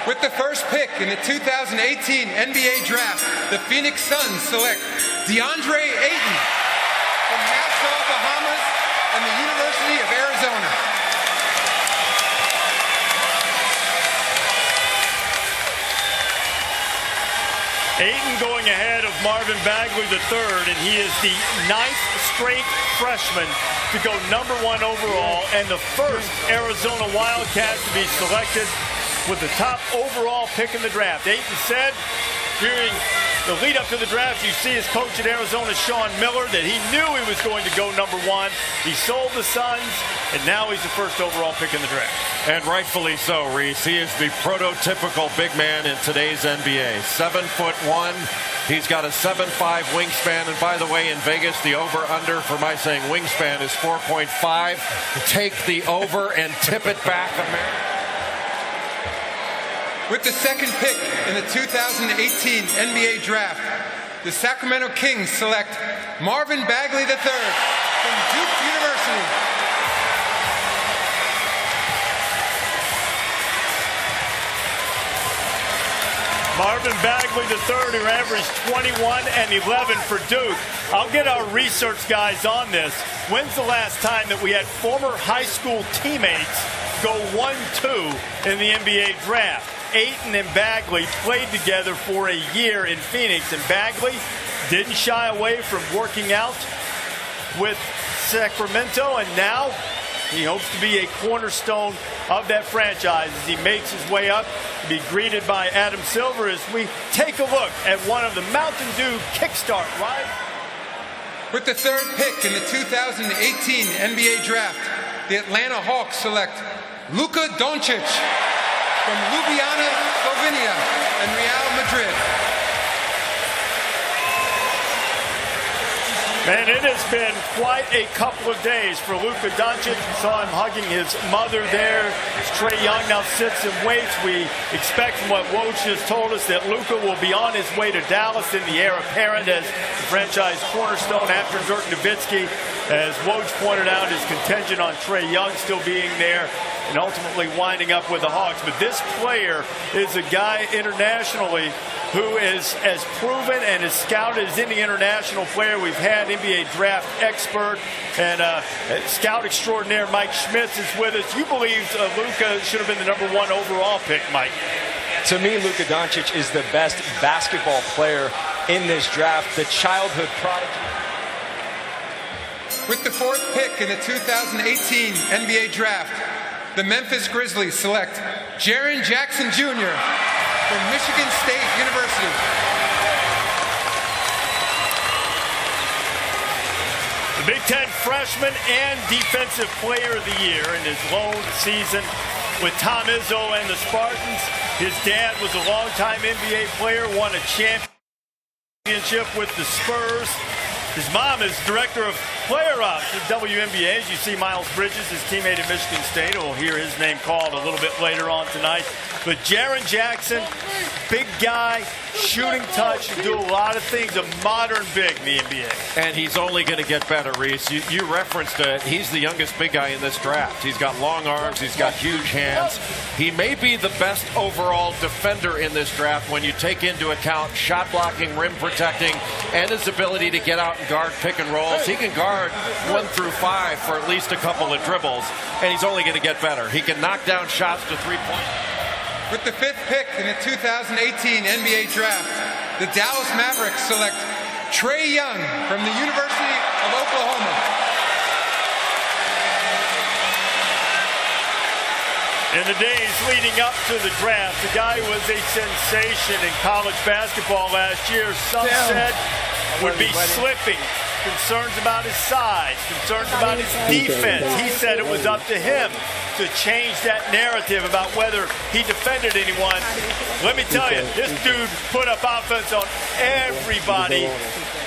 With the first pick in the 2018 NBA Draft, the Phoenix Suns select DeAndre Ayton from Nassau, Bahamas, and the University of Arizona. Ayton going ahead of Marvin Bagley III, and he is the 9th straight freshman to go #1 overall and the first Arizona Wildcat to be selected with the top overall pick in the draft. Ayton said during the lead up to the draft, you see his coach at Arizona, Sean Miller, that he knew he was going to go #1. He sold the Suns, and now he's the first overall pick in the draft. And rightfully so, Reese. He is the prototypical big man in today's NBA. 7'1". He's got a 7'5" wingspan. And by the way, in Vegas, the over-under for my saying wingspan is 4.5. Take the over and tip it back, America. With the second pick in the 2018 NBA Draft, the Sacramento Kings select Marvin Bagley III from Duke University. Marvin Bagley III, who averaged 21 and 11 for Duke. I'll get our research guys on this. When's the last time that we had former high school teammates go 1-2 in the NBA Draft? Ayton and Bagley played together for a year in Phoenix, and Bagley didn't shy away from working out with Sacramento, and now he hopes to be a cornerstone of that franchise as he makes his way up to be greeted by Adam Silver as we take a look at one of the Mountain Dew Kickstart Live. With the third pick in the 2018 NBA Draft, the Atlanta Hawks select Luka Doncic from Ljubljana, Slovenia, and Real Madrid. And it has been quite a couple of days for Luka Doncic. Saw him hugging his mother there. As TRAE Young now sits and waits. We expect from what Woj just told us that Luka will be on his way to Dallas in the heir apparent as the franchise cornerstone after Dirk Nowitzki. As Woj pointed out, his contingent on TRAE Young still being there and ultimately winding up with the Hawks. But this player is a guy internationally who is as proven and as scouted as any international player we've had. NBA draft expert and scout extraordinaire Mike Schmitz is with us. You believe Luka should have been the #1 overall pick, Mike? To me, Luka Doncic is the best basketball player in this draft, the childhood prodigy. With the fourth pick in the 2018 NBA Draft, the Memphis Grizzlies select JAREN Jackson Jr. from Michigan State University. The Big Ten freshman and defensive player of the year in his lone season with Tom Izzo and the Spartans. His dad was a longtime NBA player, won a championship with the Spurs. His mom is director of player ops at WNBA. As you see Miles Bridges, his teammate at Michigan State, who will hear his name called a little bit later on tonight. But JAREN Jackson, big guy, shooting touch, can do a lot of things, a modern big in the NBA. And he's only going to get better, Reese. You referenced it. He's the youngest big guy in this draft. He's got long arms. He's got huge hands. He may be the best overall defender in this draft when you take into account shot blocking, rim protecting, and his ability to get out and guard pick and rolls. He can guard 1 through 5 for at least a couple of dribbles, and he's only going to get better. He can knock down shots to three-point. With the fifth pick in the 2018 NBA Draft, the Dallas Mavericks select TRAE Young from the University of Oklahoma. In the days leading up to the draft, the guy who was a sensation in college basketball last year, some said would be slipping. Concerns about his size, concerns about his defense. He said it was up to him to change that narrative about whether he defended anyone. Let me tell you, this dude put up offense on everybody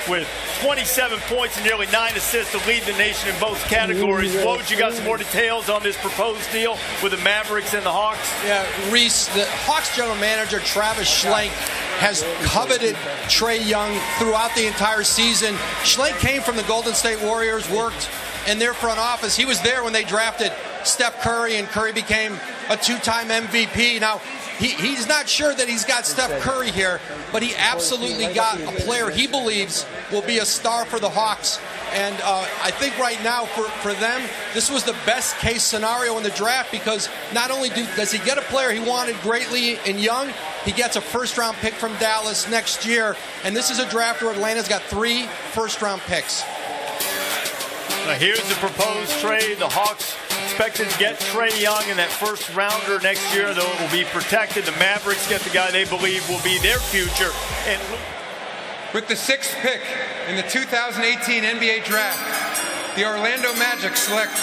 with 27 points and nearly 9 assists to lead the nation in both categories. Woj, you got some more details on this proposed deal with the Mavericks and the Hawks? Yeah, Reese, the Hawks general manager, Travis Schlenk, has coveted TRAE Young throughout the entire season. Schlenk came from the Golden State Warriors, worked in their front office. He was there when they drafted Steph Curry, and Curry became a two-time MVP. Now, he's not sure that he's got Steph Curry here, but he absolutely got a player he believes will be a star for the Hawks. And I think right now for them, this was the best case scenario in the draft, because not only does he get a player he wanted greatly in Young, he gets a first-round pick from Dallas next year. And this is a draft where Atlanta's got 3 first-round picks. Now here's the proposed trade. The Hawks expected to get TRAE Young in that first rounder next year, though it will be protected. The Mavericks get the guy they believe will be their future. And with the 6th pick in the 2018 NBA Draft, the Orlando Magic select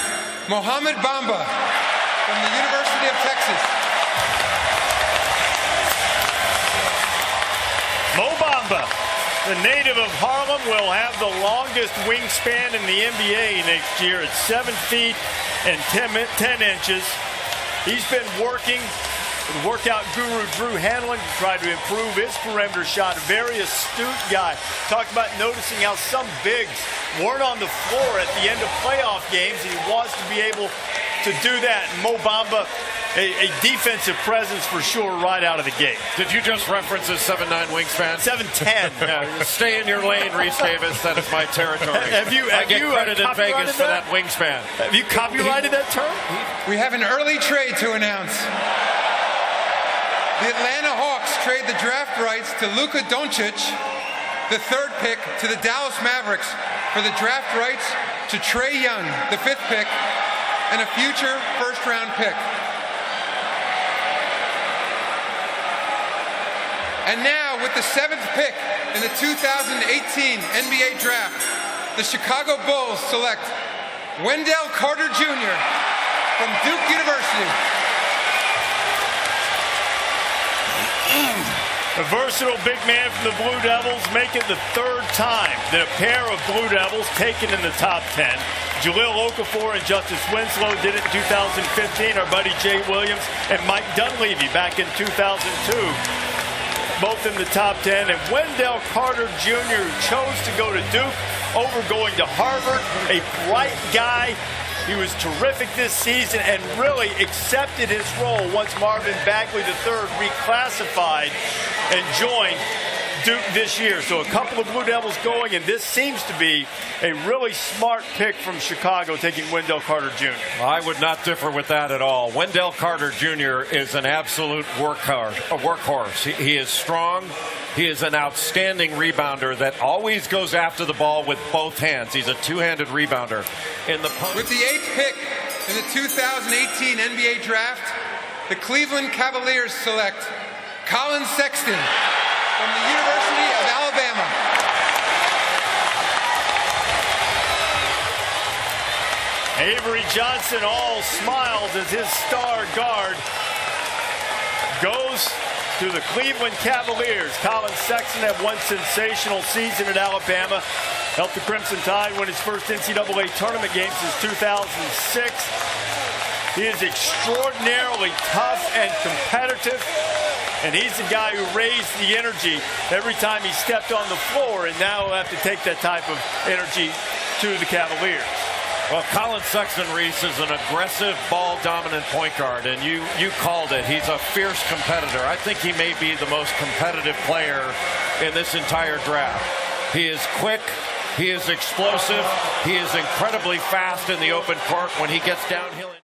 MOHAMED BAMBA from the University of Texas. Mo Bamba, the native of Harlem, will have the longest wingspan in the NBA next year at 7 feet and 10 inches. He's been working with workout guru Drew Hanlon to try to improve his perimeter shot. A very astute guy. Talked about noticing how some bigs weren't on the floor at the end of playoff games, and he wants to be able to do that. And Mo Bamba, a defensive presence for sure right out of the gate. Did you just reference his 7'9" wingspan? 7'10". Stay in your lane, Reese Davis. That is my territory. I get credit in Vegas for that wingspan. Have you copyrighted that term? We have an early trade to announce. The Atlanta Hawks trade the draft rights to Luka Doncic, the 3rd pick, to the Dallas Mavericks for the draft rights to TRAE Young, the 5th pick, and a future first-round pick. And now, with the 7th pick in the 2018 NBA Draft, the Chicago Bulls select Wendell Carter Jr. from Duke University. A versatile big man from the Blue Devils, make it the 3rd time that a pair of Blue Devils taken in the top 10. Jahlil Okafor and Justice Winslow did it in 2015. Our buddy Jay Williams and Mike Dunleavy back in 2002. Both in the top 10. And Wendell Carter Jr., who chose to go to Duke over going to Harvard, a bright guy. He was terrific this season and really accepted his role once Marvin Bagley III reclassified and joined Duke this year. So a couple of Blue Devils going, and this seems to be a really smart pick from Chicago, taking Wendell Carter Jr. I would not differ with that at all. Wendell Carter Jr. is an absolute workhorse. He is strong. He is an outstanding rebounder that always goes after the ball with both hands. He's a two-handed rebounder. With the 8th pick in the 2018 NBA Draft, the Cleveland Cavaliers select COLLIN Sexton from the University of Alabama. Avery Johnson all smiles as his star guard goes to the Cleveland Cavaliers. Collin Sexton had one sensational season at Alabama. Helped the Crimson Tide win his first NCAA tournament game since 2006. He is extraordinarily tough and competitive. And he's the guy who raised the energy every time he stepped on the floor. And now he'll have to take that type of energy to the Cavaliers. Well, Collin Sexton, Reese, is an aggressive, ball-dominant point guard, and you called it. He's a fierce competitor. I think he may be the most competitive player in this entire draft. He is quick. He is explosive. He is incredibly fast in the open court when he gets downhill.